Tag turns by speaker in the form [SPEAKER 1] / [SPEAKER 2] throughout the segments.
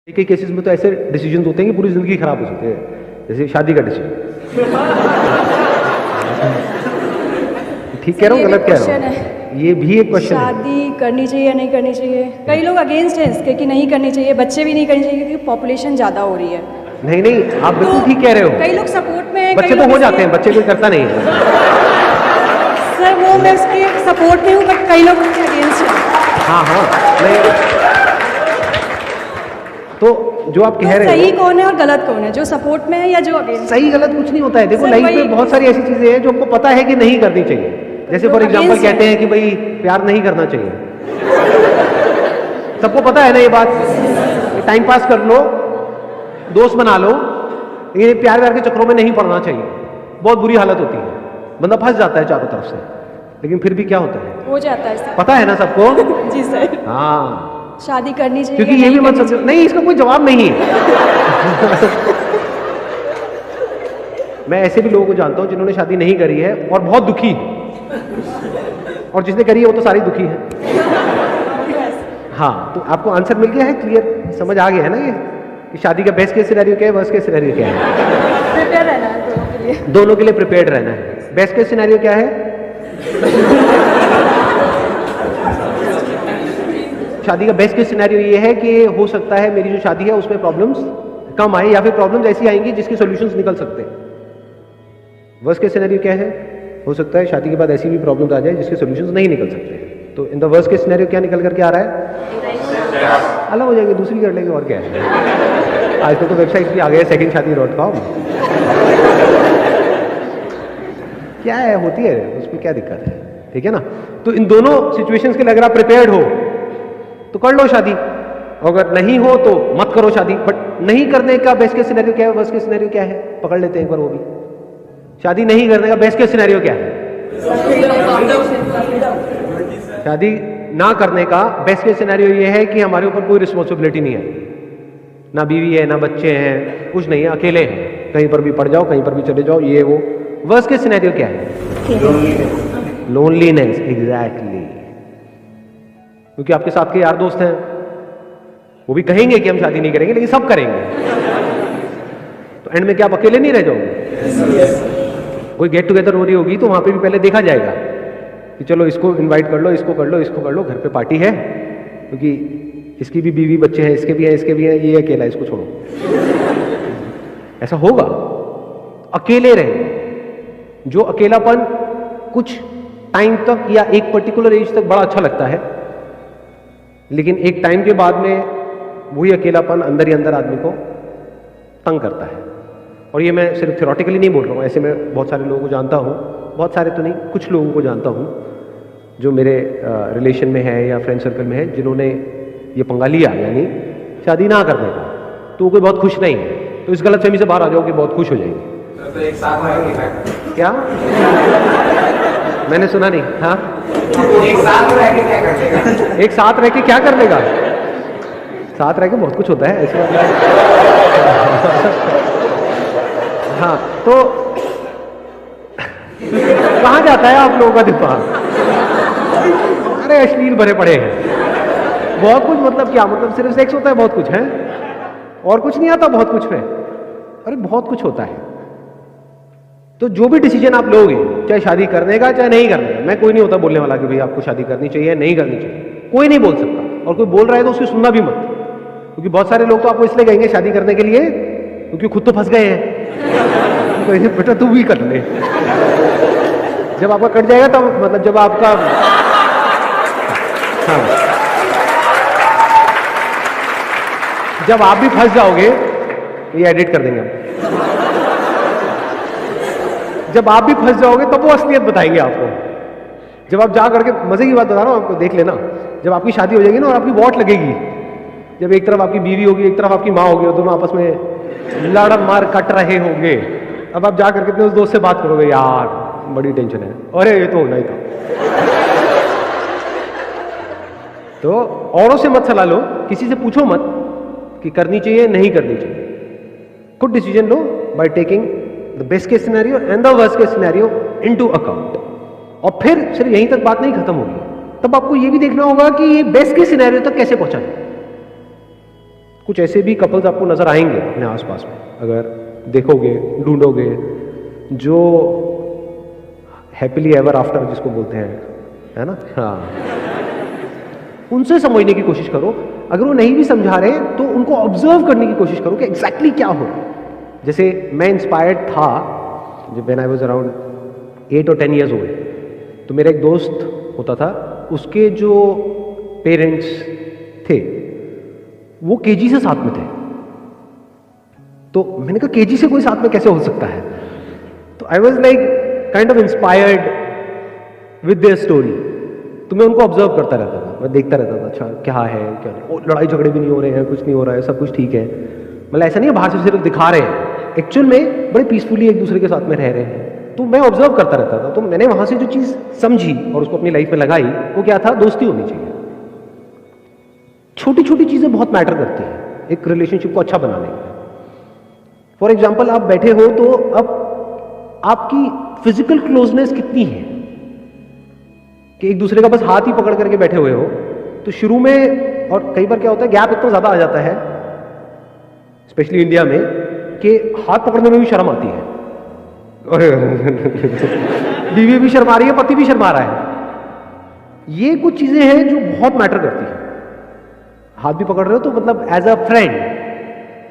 [SPEAKER 1] कई केसेस में तो ऐसे डिसीजन होते हैं कि पूरी जिंदगी खराब हो सकती है, जैसे शादी का डिसीजन। ठीक कह रहा हूँ, गलत कह रहा हूँ? ये भी एक क्वेश्चन है।
[SPEAKER 2] शादी करनी चाहिए या नहीं करनी चाहिए? कई लोग अगेंस्ट हैं इसके कि नहीं करनी चाहिए, बच्चे भी नहीं करनी चाहिए क्योंकि पॉपुलेशन ज़्यादा हो रही है।
[SPEAKER 1] नहीं नहीं, आप बिल्कुल ठीक कह रहे हो।
[SPEAKER 2] कई लोग सपोर्ट में हैं,
[SPEAKER 1] बच्चे तो हो जाते हैं, बच्चे कोई करता नहीं है।
[SPEAKER 2] सर वो मैं उसके सपोर्ट में हूँ, बट कई लोग उसके अगेंस्ट हैं।
[SPEAKER 1] हाँ हाँ, नहीं तो जो आप कह रहे हो,
[SPEAKER 2] सही कौन है और गलत कौन है, जो सपोर्ट में है या जो अगेंस्ट?
[SPEAKER 1] सही गलत कुछ नहीं होता है। देखो लाइफ में बहुत सारी ऐसी चीजें हैं जो आपको पता है कि नहीं करनी चाहिए। जैसे फॉर एग्जांपल कहते हैं कि भाई प्यार नहीं करना चाहिए, सबको पता है ना ये बात। टाइम पास कर लो, दोस्त बना लो, ये प्यार व्यार के चक्रों में नहीं पड़ना चाहिए। बहुत बुरी हालत होती है, बंदा फंस जाता है चारों तरफ से। लेकिन फिर भी क्या होता है,
[SPEAKER 2] हो जाता है,
[SPEAKER 1] पता है ना सबको।
[SPEAKER 2] जी सर।
[SPEAKER 1] हाँ,
[SPEAKER 2] शादी करनी चाहिए
[SPEAKER 1] क्योंकि ये भी मत समझो, नहीं इसका कोई जवाब नहीं है। मैं ऐसे भी लोगों को जानता हूं जिन्होंने शादी नहीं करी है और बहुत दुखी है, और जिसने करी है वो तो सारी दुखी है। हाँ, तो आपको आंसर मिल गया है, क्लियर समझ आ गया है ना ये कि शादी का बेस्ट केस सिनेरियो क्या है, वर्स्ट केस सिनेरियो क्या है।
[SPEAKER 2] प्रिपेयर रहना है दोनों के लिए,
[SPEAKER 1] दोनों के लिए प्रिपेयर्ड रहना है। बेस्ट केस सिनेरियो क्या है? शादी का बेस्ट केस सिनेरियो ये है कि हो सकता है मेरी जो शादी है उसमें प्रॉब्लम्स कम आए, या फिर प्रॉब्लम्स ऐसी आएंगी जिसके सॉल्यूशंस निकल सकते हैं। वर्स्ट केस सिनेरियो क्या है? हो सकता है शादी के बाद ऐसी भी प्रॉब्लम्स आ जाए जिसके सॉल्यूशंस नहीं निकल सकते। तो in the worst case scenario क्या निकल करके आ रहा है? अलग हो जाएंगे, दूसरी कर लेंगे, और क्या है। आजकल तो वेबसाइट भी आ गए, secondshadi.com। क्या है, होती है, उसमें क्या दिक्कत है, ठीक है ना। तो इन दोनों सिचुएशंस के लिए अगर आप प्रिपेयर्ड हो तो कर लो शादी, अगर नहीं हो तो मत करो शादी। बट नहीं करने का बेस्ट केस सिनेरियो क्या है, वर्स्ट केस सिनेरियो क्या है, पकड़ लेते हैं एक बार वो भी। शादी नहीं करने का बेस्ट केस सिनेरियो क्या है? शादी ना करने का बेस्ट केस सिनेरियो ये है कि हमारे ऊपर कोई रिस्पॉन्सिबिलिटी नहीं है, ना बीवी है, ना बच्चे हैं, कुछ नहीं है, अकेले हैं, कहीं पर भी पड़ जाओ, कहीं पर भी चले जाओ, ये वो। वर्स्ट केस सिनेरियो क्या है? Loneliness, exactly. क्योंकि आपके साथ के यार दोस्त हैं, वो भी कहेंगे कि हम शादी नहीं करेंगे, लेकिन सब करेंगे। तो एंड में क्या आप अकेले नहीं रह जाओगे? कोई गेट टुगेदर हो रही होगी तो वहां पे भी पहले देखा जाएगा कि चलो इसको इनवाइट कर लो, इसको कर लो, इसको कर लो, घर पे पार्टी है, क्योंकि इसकी भी बीवी बच्चे हैं, इसके भी हैं, इसके भी हैं, ये अकेला, इसको छोड़ो। ऐसा होगा, अकेले रहे। जो अकेलापन कुछ टाइम तक या एक पर्टिकुलर एज तक बड़ा अच्छा लगता है, लेकिन एक टाइम के बाद में वही अकेलापन अंदर ही अंदर आदमी को तंग करता है। और ये मैं सिर्फ थ्योरेटिकली नहीं बोल रहा हूँ, ऐसे मैं बहुत सारे लोगों को जानता हूँ, बहुत सारे तो नहीं, कुछ लोगों को जानता हूँ जो मेरे रिलेशन में है या फ्रेंड सर्कल में है, जिन्होंने ये पंगा लिया, यानी शादी ना करने का। तो वो कोई बहुत खुश नहीं है, तो इस गलतफहमी से बाहर आ जाओ कि बहुत खुश हो जाएंगे।
[SPEAKER 3] तो एक साथ रहेंगे
[SPEAKER 1] क्या? मैंने सुना नहीं। हाँ,
[SPEAKER 3] एक साथ रह के क्या कर लेगा?
[SPEAKER 1] एक साथ रह के क्या कर लेगा? साथ रह के बहुत कुछ होता है, ऐसी बात नहीं। हाँ, तो कहाँ जाता है आप लोगों का दिमाग? अरे अश्लील भरे पड़े हैं बहुत कुछ। मतलब क्या मतलब? सिर्फ सेक्स होता है? बहुत कुछ है, और कुछ नहीं आता बहुत कुछ में? अरे बहुत कुछ होता है। तो जो भी डिसीजन आप लोगे, चाहे शादी करने का चाहे नहीं करने का, मैं कोई नहीं होता बोलने वाला कि भाई आपको शादी करनी चाहिए नहीं करनी चाहिए, कोई नहीं बोल सकता। और कोई बोल रहा है तो उसकी सुनना भी मत, क्योंकि बहुत सारे लोग तो आपको इसलिए कहेंगे शादी करने के लिए क्योंकि खुद तो फंस गए हैं। तो बेटा तू भी कर ले, जब आपका कट जाएगा तब, मतलब जब आपका, हाँ, जब आप भी फंस जाओगे, ये एडिट कर देंगे हम, जब आप भी फंस जाओगे तब वो असलियत बताएंगे आपको। जब आप जा करके, मजे की बात बता रहा हूं आपको, देख लेना, जब आपकी शादी हो जाएगी ना और आपकी वोट लगेगी, जब एक तरफ आपकी बीवी होगी, एक तरफ आपकी माँ होगी, और दोनों आपस में लड़ मार कट रहे होंगे, अब आप जा करके अपने उस दोस्त से बात करोगे, यार बड़ी टेंशन है, अरे ये तो होना ही था। तो औरों से मत सलाह लो, किसी से पूछो मत कि करनी चाहिए नहीं करनी चाहिए। खुद decision low by taking the best case scenario and the worst case scenario into account. और फिर सिर्फ यहीं तक बात नहीं खत्म होगी, तब आपको यह भी देखना होगा कि ये बेस्ट केस सिनेरियो तक कैसे पहुंचा है। कुछ ऐसे भी कपल्स आपको नजर आएंगे अपने आसपास में, अगर देखोगे, ढूंढोगे, जो हैप्पीली एवर आफ्टर जिसको बोलते हैं, है ना? हाँ, उनसे समझने की कोशिश करो। अगर वो नहीं भी समझा रहे तो उनको ऑब्जर्व करने की कोशिश करो कि एग्जैक्टली क्या हो रहा है। जैसे मैं इंस्पायर्ड था जब व्हेन आई वाज अराउंड 8 और 10 ईयर्स ओल्ड, तो मेरा एक दोस्त होता था, उसके जो पेरेंट्स थे वो केजी से साथ में थे। तो मैंने कहा केजी से कोई साथ में कैसे हो सकता है? तो I was like kind of inspired with their story. तो मैं उनको ऑब्जर्व करता रहता था, मैं देखता रहता था, अच्छा क्या है क्या नहीं, लड़ाई झगड़े भी नहीं हो रहे हैं, कुछ नहीं हो रहा है, सब कुछ ठीक है। मतलब ऐसा नहीं है बाहर से सिर्फ दिखा रहे हैं, एक्चुअल में बड़े पीसफुली एक दूसरे के साथ में रह रहे हैं। तो मैं ऑब्जर्व करता रहता था। तो मैंने वहां से जो चीज़ समझी और उसको अपनी लाइफ में लगाई, वो क्या था? दोस्ती होनी चाहिए। छोटी छोटी चीज़ें बहुत मैटर करती हैं एक रिलेशनशिप को अच्छा बनाने में। फॉर एग्जाम्पल, आप बैठे हो तो अब आपकी फिजिकल क्लोजनेस कितनी है कि एक दूसरे का बस हाथ ही पकड़ करके बैठे हुए हो। तो शुरू में, और कई बार क्या होता है, गैप इतना ज़्यादा आ जाता है स्पेशली इंडिया में कि हाथ पकड़ने में भी शर्म आती है। बीवी भी शर्मा रही है, पति भी शर्मा रहा है। ये कुछ चीज़ें हैं जो बहुत मैटर करती हैं। हाथ भी पकड़ रहे हो तो मतलब एज अ फ्रेंड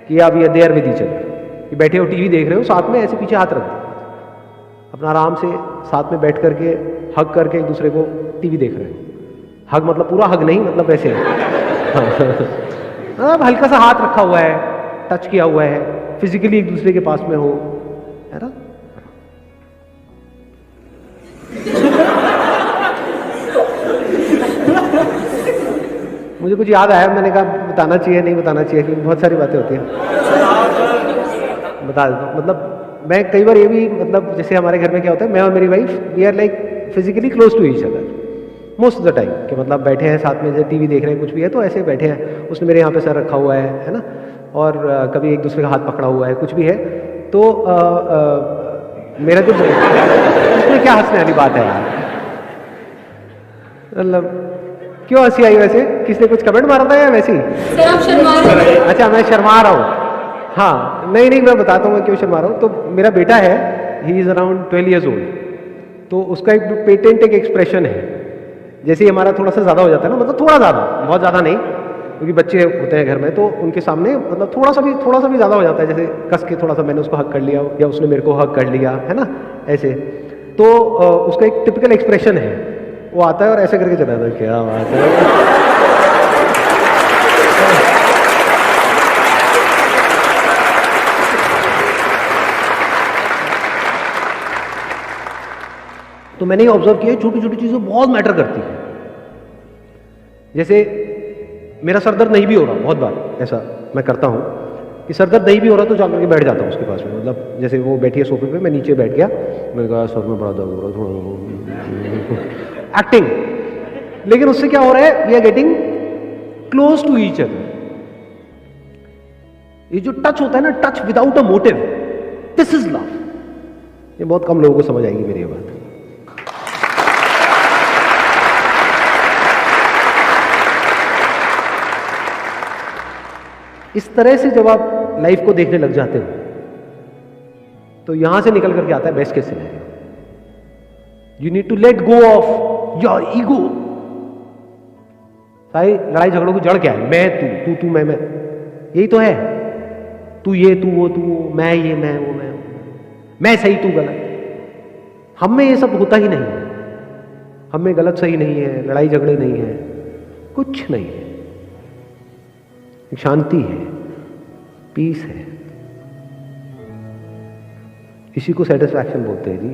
[SPEAKER 1] कि आप ये देयर विद ईच अदर, कि बैठे हो टीवी देख रहे हो, साथ में ऐसे पीछे हाथ रख दो, अपना आराम से साथ में बैठ करके हग करके एक दूसरे को टीवी देख रहे हो। हग मतलब पूरा हग नहीं, मतलब ऐसे अब हल्का सा हाथ रखा हुआ है, टच किया हुआ है, फिजिकली एक दूसरे के पास में हो, है ना? मुझे कुछ याद आया, मैंने कहा बताना चाहिए नहीं बताना चाहिए, क्योंकि बहुत सारी बातें होती हैं। बता देता हूँ। मतलब मैं कई बार ये भी, मतलब जैसे हमारे घर में क्या होता है, मैं और मेरी wife we are like physically close to each other most of the time, कि मतलब बैठे हैं साथ में, जैसे टीवी देख रहे हैं, कुछ भी है तो ऐसे बैठे हैं, उसने मेरे यहाँ पे सर रखा हुआ है ना, और कभी एक दूसरे का हाथ पकड़ा हुआ है, कुछ भी है। तो मेरा जो इसमें क्या हंसने वाली बात है यार? मतलब क्यों हंसी आई? वैसे किसने कुछ कमेंट मारा था या वैसे ही?
[SPEAKER 2] सर आप शर्मा रहे हैं।
[SPEAKER 1] अच्छा, मैं शर्मा रहा हूँ। हाँ, नहीं मैं बताता हूँ मैं क्यों शर्मा रहा हूँ। तो मेरा बेटा है, he is around 12 years old, तो उसका एक पेटेंट एक एक्सप्रेशन है, जैसे ही हमारा थोड़ा सा ज़्यादा हो जाता है ना, मतलब थोड़ा ज़्यादा, बहुत ज़्यादा नहीं, क्योंकि बच्चे होते हैं घर में, तो उनके सामने मतलब थोड़ा सा भी ज़्यादा हो जाता है, जैसे कस के थोड़ा सा मैंने उसको हक कर लिया या उसने मेरे को हक कर लिया, है ना, ऐसे। तो उसका एक टिपिकल एक्सप्रेशन है, वो आता है और ऐसे करके चला जाता है। क्या बात है! तो मैंने ये ऑब्जर्व किया, छोटी छोटी चीज़ें बहुत मैटर करती हैं। जैसे मेरा सर दर्द नहीं भी हो रहा, बहुत बार ऐसा मैं करता हूँ कि सर दर्द नहीं भी हो रहा तो जाकर के बैठ जाता हूँ उसके पास में। मतलब जैसे वो बैठी है सोफे पे, मैं नीचे बैठ गया, मैंने कहा सर में बड़ा दर्द हो रहा है, थोड़ा एक्टिंग। लेकिन उससे क्या हो रहा है, we are getting close to each other. ये जो टच होता है ना, touch without a motive, this is love. ये बहुत कम लोगों को समझ आएगी मेरी ये बात। इस तरह से जब आप लाइफ को देखने लग जाते हो तो यहां से निकल करके आता है best case scenario. You need to let go of your ego. सारी लड़ाई झगड़ों की जड़ क्या है? मैं तू मैं, यही तो है। तू ये तू वो, मैं ये मैं वो मैं सही तू गलत। हम में ये सब होता ही नहीं है। हम में गलत सही नहीं है, लड़ाई झगड़े नहीं है, कुछ नहीं है। शांति है, पीस है। इसी को सेटिस्फैक्शन बोलते हैं जी।